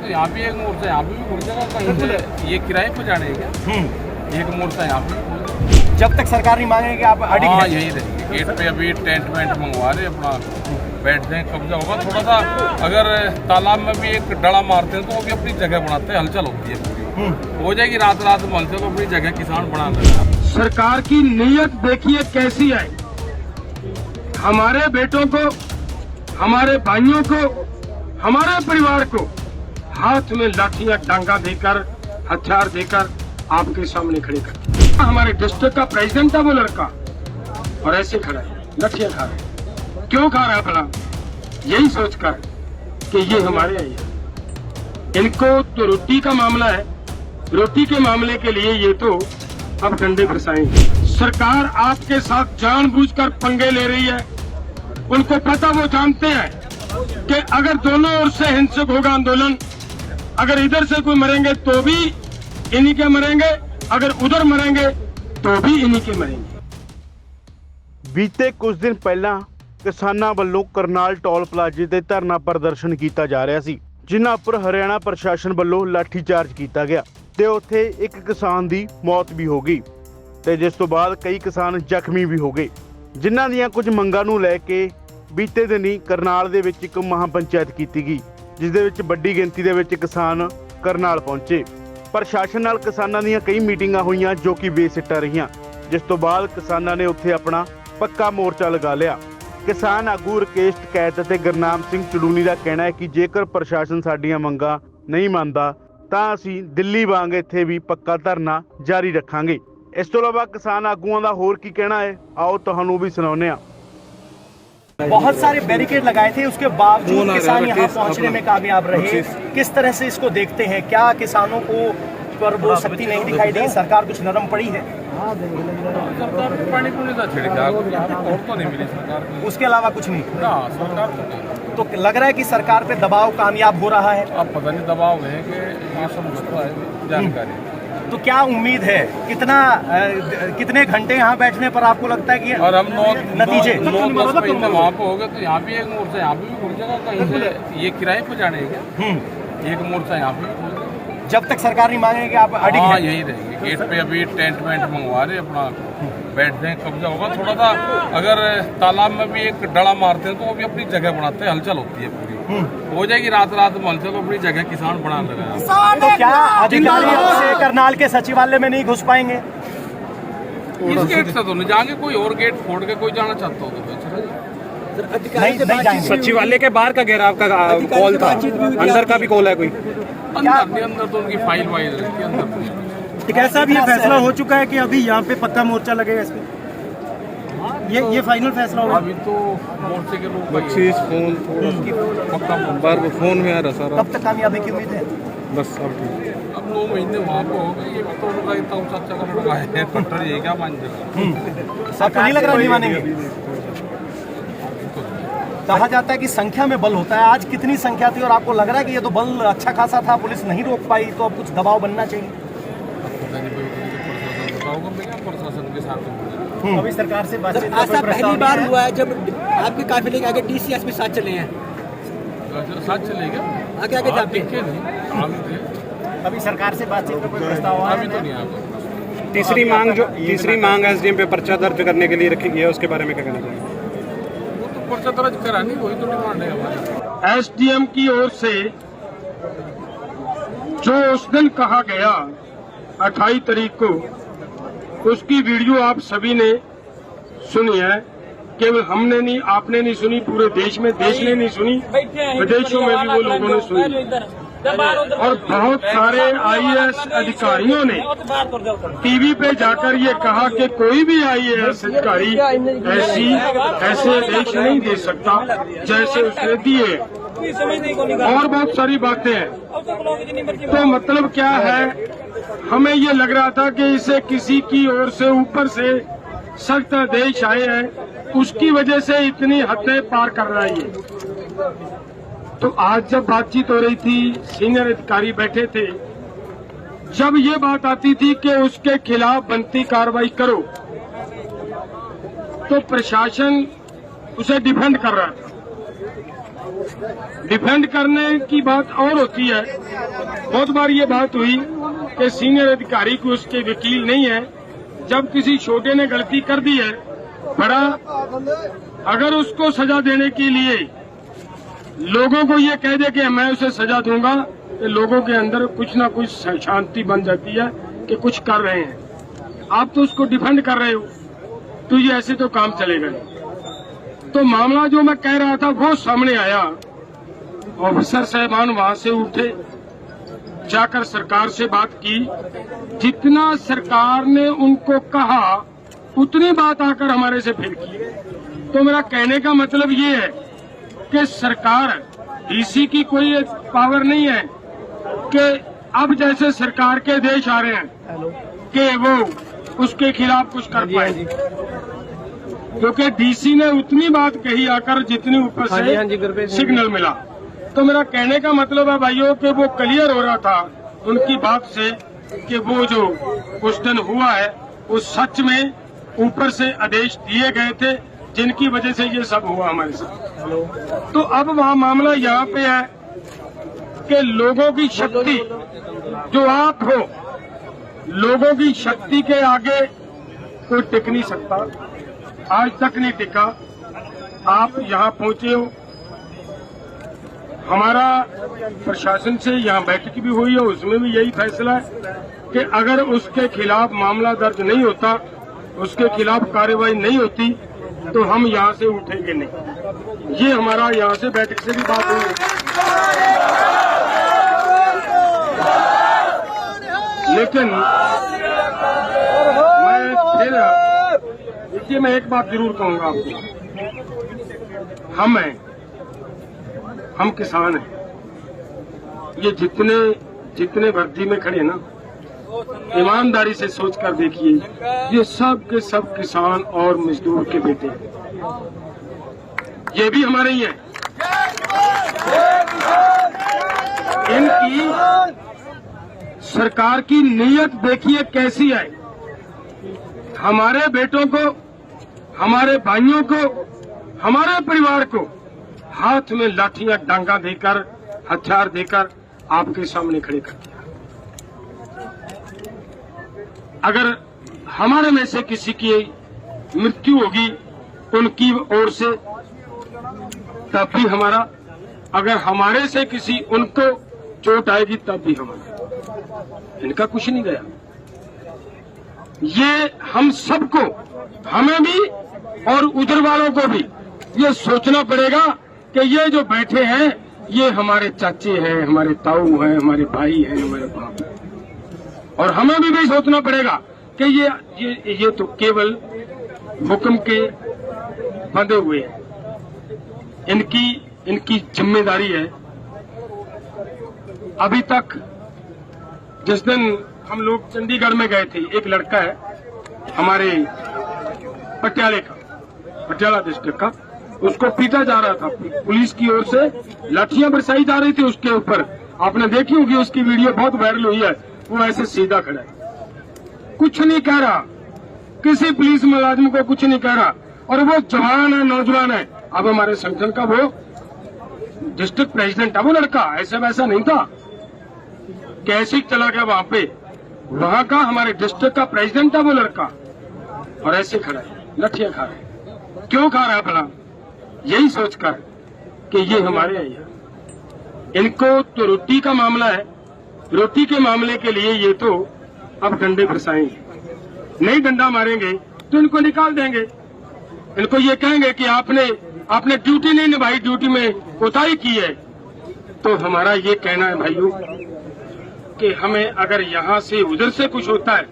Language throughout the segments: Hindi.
यहाँ भी एक मोर्चा, यहाँ भी घुसेगा कहीं से, ये किराए पर जाने क्या? एक मोर्चा यहाँ पे। जब तक सरकार नहीं मांगेगी आप अडिग हाँ हैं? यही रहेंगे। गेट पे अभी टेंट वेंट मंगवा रहे, अपना बैठते हैं, कब्जा होगा थोड़ा सा। अगर तालाब में भी एक डड़ा मारते हैं तो वो भी अपनी जगह बनाते हैं, हलचल होती है पूरी। हो जाएगी रात रात में हलचल, अपनी जगह किसान बना देगा। सरकार की नीयत देखिए कैसी है। हमारे बेटों को, हमारे भाइयों को, हमारे परिवार को हाथ में लाठियां टांगा देकर, हथियार देकर आपके सामने खड़े कर। हमारे डिस्ट्रिक्ट का प्रेसिडेंट था वो लड़का, और ऐसे खड़ा है, लाठियां खा रहा है। क्यों खा रहा है भला? यही सोचकर कि ये हमारे हैं। इनको तो रोटी का मामला है, रोटी के मामले के लिए ये तो अब डंडे बरसाएंगे। सरकार आपके साथ जानबूझकर पंगे ले रही है। उनको पता, वो जानते हैं कि अगर दोनों ओर से हिंसक होगा आंदोलन, अगर इधर से कोई मरेंगे तो भी इन्हीं के मरेंगे, अगर उधर मरेंगे तो भी इन्हीं के मरेंगे। बीते कुछ दिन ਪਹਿਲਾਂ ਕਿਸਾਨਾਂ ਵੱਲੋਂ ਕਰਨਾਲ ਟੋਲ ਪਲਾਜ਼ੇ ਤੇ ਧਰਨਾ ਪ੍ਰਦਰਸ਼ਨ ਕੀਤਾ ਜਾ ਰਿਹਾ ਸੀ, ਜਿਨ੍ਹਾਂ ਉੱਪਰ ਹਰਿਆਣਾ ਪ੍ਰਸ਼ਾਸਨ ਵੱਲੋਂ ਲਾਠੀ ਚਾਰਜ ਕੀਤਾ ਗਿਆ ਤੇ ਉੱਥੇ ਇੱਕ ਕਿਸਾਨ ਦੀ ਮੌਤ ਵੀ ਹੋ ਗਈ ਤੇ ਜਿਸ ਤੋਂ ਬਾਅਦ ਕਈ ਕਿਸਾਨ ਜ਼ਖਮੀ ਵੀ ਹੋ ਗਏ, ਜਿਨ੍ਹਾਂ ਦੀਆਂ ਕੁਝ ਮੰਗਾਂ ਨੂੰ ਲੈ ਕੇ ਬੀਤੇ ਦਿਨੀ ਕਰਨਾਲ ਦੇ ਵਿੱਚ ਇੱਕ ਮਹਾਪੰਚਾਇਤ ਕੀਤੀ ਗਈ, ਜਿਸ ਦੇ ਵਿੱਚ ਵੱਡੀ ਗਿਣਤੀ ਦੇ ਵਿੱਚ ਕਿਸਾਨ ਕਰਨਾਲ ਪਹੁੰਚੇ। ਪ੍ਰਸ਼ਾਸਨ ਨਾਲ ਕਿਸਾਨਾਂ ਦੀਆਂ ਕਈ ਮੀਟਿੰਗਾਂ ਹੋਈਆਂ ਜੋ ਕਿ ਬੇਸਿੱਟਾ ਰਹੀਆਂ, ਜਿਸ ਤੋਂ ਬਾਅਦ ਕਿਸਾਨਾਂ ਨੇ ਉੱਥੇ ਆਪਣਾ ਪੱਕਾ ਮੋਰਚਾ ਲਗਾ ਲਿਆ। ਕਿਸਾਨ ਆਗੂ ਰਕੇਸ਼ ਟਕੈਤ ਅਤੇ ਗੁਰਨਾਮ ਸਿੰਘ ਚੜੂਨੀ ਦਾ ਕਹਿਣਾ ਹੈ ਕਿ ਜੇਕਰ ਪ੍ਰਸ਼ਾਸਨ ਸਾਡੀਆਂ ਮੰਗਾਂ ਨਹੀਂ ਮੰਨਦਾ ਤਾਂ ਅਸੀਂ ਦਿੱਲੀ ਵਾਂਗ ਇੱਥੇ ਵੀ ਪੱਕਾ ਧਰਨਾ ਜਾਰੀ ਰੱਖਾਂਗੇ। ਇਸ ਤੋਂ ਇਲਾਵਾ ਕਿਸਾਨ ਆਗੂਆਂ ਦਾ ਹੋਰ ਕੀ ਕਹਿਣਾ ਹੈ, ਆਓ ਤੁਹਾਨੂੰ ਵੀ ਸੁਣਾਉਂਦੇ ਹਾਂ। बहुत सारे बैरिकेड लगाए थे, उसके बावजूद किसान यहाँ पहुँचने में कामयाब रहे। किस तरह से इसको देखते हैं? क्या किसानों को पर वो शक्ति नहीं दिखाई दी? सरकार कुछ नरम पड़ी है? सरकार को पानी पुनी का छिड़का, और तो नहीं मिली सरकार को। उसके अलावा कुछ नहीं? ना सरकार को नहीं। तो लग रहा है कि सरकार पे दबाव कामयाब हो रहा है। अब पता नहीं दबाव है कि ये सब घुसता है, जानकारी। तो क्या उम्मीद है, कितने घंटे यहाँ बैठने पर आपको लगता है कि और हम नतीजे 9-10 महीने वहाँ पे हो गए तो यहाँ भी एक मोर्चा, यहाँ भी घुसेगा कहीं से, ये किराए पर जाने क्या? एक मोर्चा यहाँ पे। जब तक सरकार नहीं मांगेगी आप अडिग हाँ हैं? यही रहेंगे। गेट पे अभी टेंट वेंट मंगवा रहे, अपना बैठते हैं, कब्जा होगा थोड़ा सा। अगर तालाब में भी एक डड़ा मारते हैं तो वो भी अपनी जगह बनाते हैं, हलचल होती है पूरी। हो जाएगी रात रात में हलचल, अपनी जगह किसान बना देगा। तो क्या अधिकारी से करनाल के सचिवालय में नहीं घुस पाएंगे? इस गेट से तो नहीं जाएंगे, कोई और गेट फोड़ के कोई जाना चाहता हो तो फिर चला जाए। नहीं जाएंगे। सचिवालय के बाहर का घेराव का कॉल था, अंदर का भी कॉल है कोई? अंदर तो उनकी फाइल वाइल रहती है, अंदर। ठीक है साहब, ये फैसला हो चुका है कि अभी यहाँ पे पक्का मोर्चा लगेगा इस पे? ये फाइनल फैसला होगा? अभी तो मोर्चे के लोग बख्शीश फोन पक्का बार फोन में आ रहा सर। कब तक कामयाबी की उम्मीद है? बस अब ठीक। अब 9 महीने वहाँ पे हो गए, ये भी तो उनका इतना ऊँचा अच्छा का लड़का है, पट्टर ये क्या मान जाएगा? आपको नहीं लग रहा नहीं मानेंगे? कहा जाता है कि संख्या में बल होता है। आज कितनी संख्या थी और आपको लग रहा है कि ये तो बल अच्छा खासा था, पुलिस नहीं रोक पाई, तो अब कुछ दबाव बनना चाहिए? प्रशासन के साथ अभी सरकार से बातचीत ऐसा पहली बार हुआ है जब आपके काफिले के आगे DCS भी साथ चले हैं। साथ चलेगा आगे आगे जाते देखे नहीं, आगे थे। अभी सरकार से बातचीत का कोई प्रस्ताव आया अभी तो है? नहीं आया। तीसरी मांग SDM पे पर्चा दर्ज करने के लिए रखी गई है, उसके बारे में क्या कहना चाहिए? वो तो पर्चा दर्ज करानी, वही तो डिमांड है हमारी। SDM की ओर से जो उस दिन कहा गया 28 तारीख को, उसकी वीडियो आप सभी ने सुनी है। केवल हमने नहीं, आपने नहीं सुनी, पूरे देश में, देश ने नहीं सुनी, विदेशों में भी वो लोगों ने सुनी। और बहुत सारे IAS अधिकारियों ने टीवी पे जाकर ये कहा कि कोई भी IAS अधिकारी ऐसे आदेश नहीं दे सकता जैसे उसने दिए, और बहुत सारी बातें हैं। तो मतलब क्या है, हमें ये लग रहा था कि इसे किसी की ओर से ऊपर से सख्त आदेश आए हैं, उसकी वजह से इतनी हदें पार कर रहा है ये। तो आज जब बातचीत हो रही थी, सीनियर अधिकारी बैठे थे, जब ये बात आती थी कि उसके खिलाफ बनती कार्रवाई करो, तो प्रशासन उसे डिफेंड कर रहा था। डिफेंड करने की बात और होती है। बहुत बार ये बात हुई कि सीनियर अधिकारी को उसके वकील नहीं है। जब किसी छोटे ने गलती कर दी है, बड़ा अगर उसको सजा देने के लिए लोगों को ये कह दे कि मैं उसे सजा दूंगा, तो लोगों के अंदर कुछ ना कुछ शांति बन जाती है कि कुछ कर रहे हैं। आप तो उसको डिफेंड कर रहे हो, तो ये ऐसे तो काम चलेगा नहीं। तो मामला जो मैं कह रहा था वो सामने आया। ऑफिसर साहबान वहां से उठे, जाकर सरकार से बात की। जितना सरकार ने उनको कहा उतनी बात आकर हमारे से फिर की। तो मेरा कहने का मतलब ये है कि सरकार, डीसी की कोई पावर नहीं है कि अब जैसे सरकार के देश आ रहे हैं कि वो उसके खिलाफ कुछ कर पाए, क्योंकि डीसी ने उतनी बात कही आकर जितनी ऊपर से सिग्नल मिला। तो मेरा कहने का मतलब है भाइयों कि वो क्लियर हो रहा था उनकी बात से कि वो जो उस दिन हुआ है वो सच में ऊपर से आदेश दिए गए थे, जिनकी वजह से ये सब हुआ हमारे साथ। तो अब वहाँ मामला यहाँ पे है कि लोगों की शक्ति जो आप हो, लोगों की शक्ति के आगे कोई टिक नहीं सकता, आज तक नहीं टिका। आप यहाँ पहुंचे हो, हमारा प्रशासन से यहाँ बैठक भी हुई है, उसमें भी यही फैसला है कि अगर उसके खिलाफ मामला दर्ज नहीं होता, उसके खिलाफ कार्रवाई नहीं होती, तो हम यहाँ से उठेंगे नहीं। ये हमारा यहाँ से बैठक से भी बात हुई। लेकिन मैं फिर देखिए, मैं एक बात जरूर कहूंगा आपको, हम किसान हैं। ये जितने वर्दी में खड़े ना, ईमानदारी से सोच कर देखिए, ये सब के सब किसान और मजदूर के बेटे हैं। ये भी हमारे ही हैं। इनकी सरकार की नीयत देखिए कैसी है। हमारे बेटों को, हमारे भाइयों को, हमारे परिवार को हाथ में लाठियां डांगा देकर, हथियार देकर आपके सामने खड़े कर दिया। अगर हमारे में से किसी की मृत्यु होगी उनकी ओर से, तब भी हमारा, अगर हमारे से किसी उनको चोट आएगी तब भी हमारा। इनका कुछ नहीं गया। ये हम सबको, हमें भी और उधर वालों को भी ये सोचना पड़ेगा कि ये जो बैठे हैं ये हमारे चाचे हैं, हमारे ताऊ हैं, हमारे भाई हैं, हमारे बाप हैं। और हमें भी सोचना पड़ेगा कि ये तो केवल हुक्म के बंधे हुए हैं। इनकी जिम्मेदारी है। अभी तक जिस दिन हम लोग चंडीगढ़ में गए थे, एक लड़का है हमारे पटियाला डिस्ट्रिक्ट का, उसको पीटा जा रहा था, पुलिस की ओर से लाठियां बरसाई जा रही थी उसके ऊपर। आपने देखी होगी, उसकी वीडियो बहुत वायरल हुई है। वो ऐसे सीधा खड़ा है, कुछ नहीं कह रहा, किसी पुलिस मुलाजिम को कुछ नहीं कह रहा। और वो जवान है, नौजवान है। अब हमारे संगठन का वो डिस्ट्रिक्ट प्रेसिडेंट है वो लड़का, ऐसा वैसा नहीं था, कैसे चला गया वहां पे। वहां का हमारे डिस्ट्रिक्ट का प्रेसिडेंट है वो लड़का, और ऐसे खड़ा है, लाठियां खा रहा है। क्यों खा रहा है भला? यही सोचकर कि ये हमारे हैं। इनको तो रोटी का मामला है, रोटी के मामले के लिए ये तो अब डंडे बरसाएंगे। नहीं डंडा मारेंगे तो इनको निकाल देंगे। इनको ये कहेंगे कि आपने ड्यूटी नहीं निभाई, ड्यूटी में कोताही की है। तो हमारा ये कहना है भाइयों कि हमें अगर यहाँ से उधर से कुछ होता है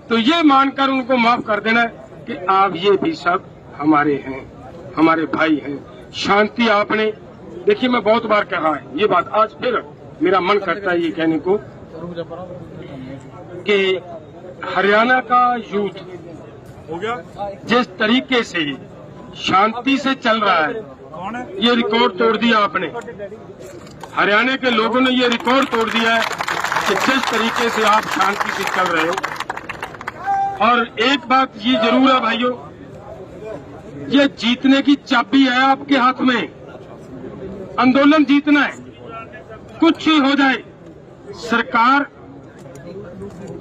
तो ये मानकर उनको माफ कर देना है कि आप ये भी सब हमारे हैं, हमारे भाई हैं। शांति आपने देखिए, मैं बहुत बार कहा है ये बात, आज फिर मेरा मन करता है ये कहने को कि हरियाणा का यूथ जिस तरीके से शांति से चल रहा है, ये रिकॉर्ड तोड़ दिया आपने। हरियाणा के लोगों ने ये रिकॉर्ड तोड़ दिया है कि जिस तरीके से आप शांति से चल रहे हो। और एक बात ये जरूर है भाइयों, ये जीतने की चाबी है आपके हाथ में। आंदोलन जीतना है, कुछ ही हो जाए।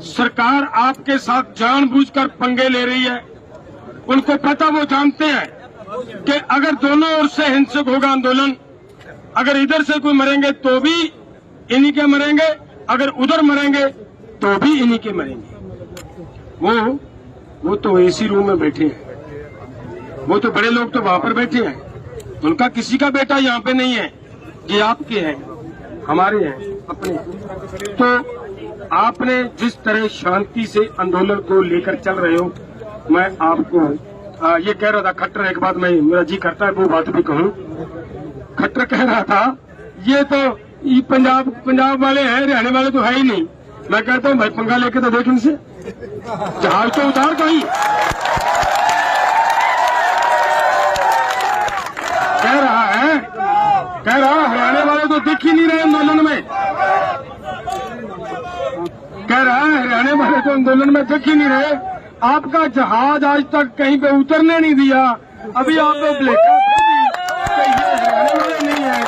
सरकार आपके साथ जानबूझकर पंगे ले रही है। उनको पता, वो जानते हैं कि अगर दोनों ओर से हिंसक होगा आंदोलन, अगर इधर से कोई मरेंगे तो भी इन्हीं के मरेंगे, अगर उधर मरेंगे तो भी इन्हीं के मरेंगे। वो तो एसी रूम में बैठे हैं, वो तो बड़े लोग तो वहां पर बैठे हैं, उनका किसी का बेटा यहाँ पे नहीं है। ये आपके हैं, हमारे हैं, अपने। तो आपने जिस तरह शांति से आंदोलन को लेकर चल रहे हो, मैं आपको ये कह रहा था, खट्टर एक बात मैं, मेरा जी करता है वो बात भी कहूँ। खट्टर कह रहा था ये तो ये पंजाब वाले हैं, हरियाणा वाले तो है ही नहीं। मैं कहता हूँ भाई पंगा लेके तो देख इनसे, जहाज तो उतार कहीं। कह रहा हरियाणा वाले तो दिख ही नहीं रहे आंदोलन में, कह रहा है हरियाणा वाले तो आंदोलन में दिख ही नहीं रहे। आपका जहाज आज तक कहीं पे उतरने नहीं दिया, अभी आप तो ब्लेका ये हरियाणा वाले नहीं है,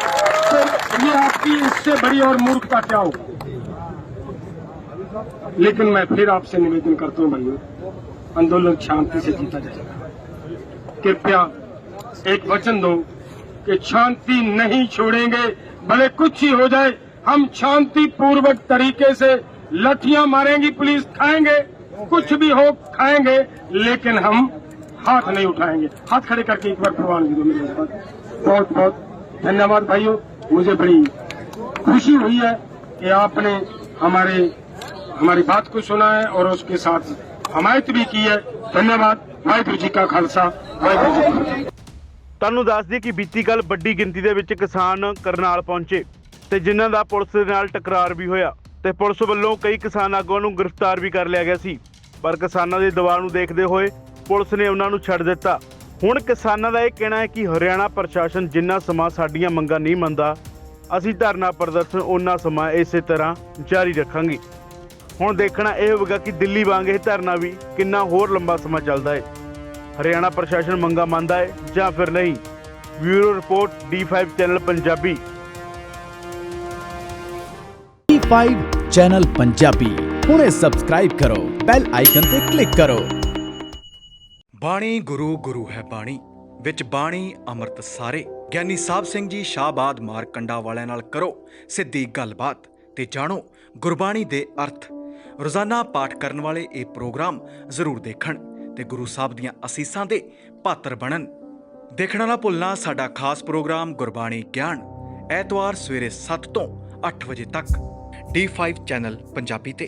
तो ये आपकी इससे बड़ी और मूर्खता क्या हो। लेकिन मैं फिर आपसे निवेदन करता हूँ भाइयों, आंदोलन शांति से जीता जाएगा। कृपया एक वचन दो कि शांति नहीं छोड़ेंगे, भले कुछ ही हो जाए। हम शांति पूर्वक तरीके से लाठियां मारेंगी, पुलिस खाएंगे, कुछ भी हो खाएंगे, लेकिन हम हाथ नहीं उठाएंगे। हाथ खड़े करके एक बार प्रवान दो मेरे पास। बहुत बहुत धन्यवाद भाइयों, मुझे बड़ी खुशी हुई है कि आपने हमारी बात को सुना है और उसके साथ हमायत भी की है। धन्यवाद। वाहिगुरू जी का खालसा, वाहिगुरू जी की फतेह। ਤੁਹਾਨੂੰ ਦੱਸ ਦਈਏ ਕਿ ਬੀਤੀ ਕੱਲ ਵੱਡੀ ਗਿਣਤੀ ਦੇ ਵਿੱਚ ਕਿਸਾਨ ਕਰਨਾਲ ਪਹੁੰਚੇ ਤੇ ਜਿਨ੍ਹਾਂ ਦਾ ਪੁਲਿਸ ਦੇ ਨਾਲ ਟਕਰਾਰ ਵੀ ਹੋਇਆ ਤੇ ਪੁਲਿਸ ਵੱਲੋਂ ਕਈ ਕਿਸਾਨ ਆਗੂਆਂ ਨੂੰ ਗ੍ਰਿਫਤਾਰ ਵੀ ਕਰ ਲਿਆ ਗਿਆ ਸੀ। ਪਰ ਕਿਸਾਨਾਂ ਦੇ ਦਬਾਅ ਨੂੰ ਦੇਖਦੇ ਹੋਏ ਪੁਲਿਸ ਨੇ ਉਹਨਾਂ ਨੂੰ ਛੱਡ ਦਿੱਤਾ। ਹੁਣ ਕਿਸਾਨਾਂ ਦਾ ਇਹ ਕਹਿਣਾ ਹੈ ਕਿ ਹਰਿਆਣਾ ਪ੍ਰਸ਼ਾਸਨ ਜਿੰਨਾ ਸਮਾਂ ਸਾਡੀਆਂ ਮੰਗਾਂ ਨਹੀਂ ਮੰਨਦਾ, ਅਸੀਂ ਧਰਨਾ ਪ੍ਰਦਰਸ਼ਨ ਉਹਨਾਂ ਸਮਾਂ ਇਸੇ ਤਰ੍ਹਾਂ ਜਾਰੀ ਰੱਖਾਂਗੇ। ਹੁਣ ਦੇਖਣਾ ਇਹ ਹੋਵੇਗਾ ਕਿ ਦਿੱਲੀ ਵਾਂਗ ਇਹ ਧਰਨਾ ਵੀ ਕਿੰਨਾ ਹੋਰ ਲੰਬਾ ਸਮਾਂ ਚੱਲਦਾ ਹੈ। हरियाणा प्रशासन मंगा मानता है या फिर नहीं। Bureau report D5 channel Punjabi. D5 channel Punjabi हुणे सबसक्राइब करो, बैल आइकन ते क्लिक करो। बाणी गुरु गुरु है बाणी विच बाणी अमृत सारे। ਗਿਆਨੀ ਸਾਹਿਬ ਸਿੰਘ ਜੀ ਸ਼ਾਹਬਾਦ ਮਾਰਕੰਡਾ ਵਾਲਿਆਂ ਨਾਲ ਕਰੋ ਸਿੱਧੀ ਗੱਲਬਾਤ ਤੇ ਜਾਣੋ ਗੁਰਬਾਣੀ ਦੇ ਅਰਥ। ਰੋਜ਼ਾਨਾ ਪਾਠ ਕਰਨ ਵਾਲੇ ਇਹ ਪ੍ਰੋਗਰਾਮ ਜ਼ਰੂਰ ਦੇਖਣ ਤੇ ਗੁਰੂ ਸਾਹਿਬ ਦੀਆਂ ਅਸੀਸਾਂ ਦੇ ਪਾਤਰ ਬਣਨ। ਦੇਖਣਾ ਨਾ ਭੁੱਲਣਾ ਸਾਡਾ ਖਾਸ ਪ੍ਰੋਗਰਾਮ ਗੁਰਬਾਣੀ ਗਿਆਨ, ਐਤਵਾਰ ਸਵੇਰੇ 7 ਤੋਂ 8 ਵਜੇ ਤੱਕ D5 ਚੈਨਲ ਪੰਜਾਬੀ ਤੇ।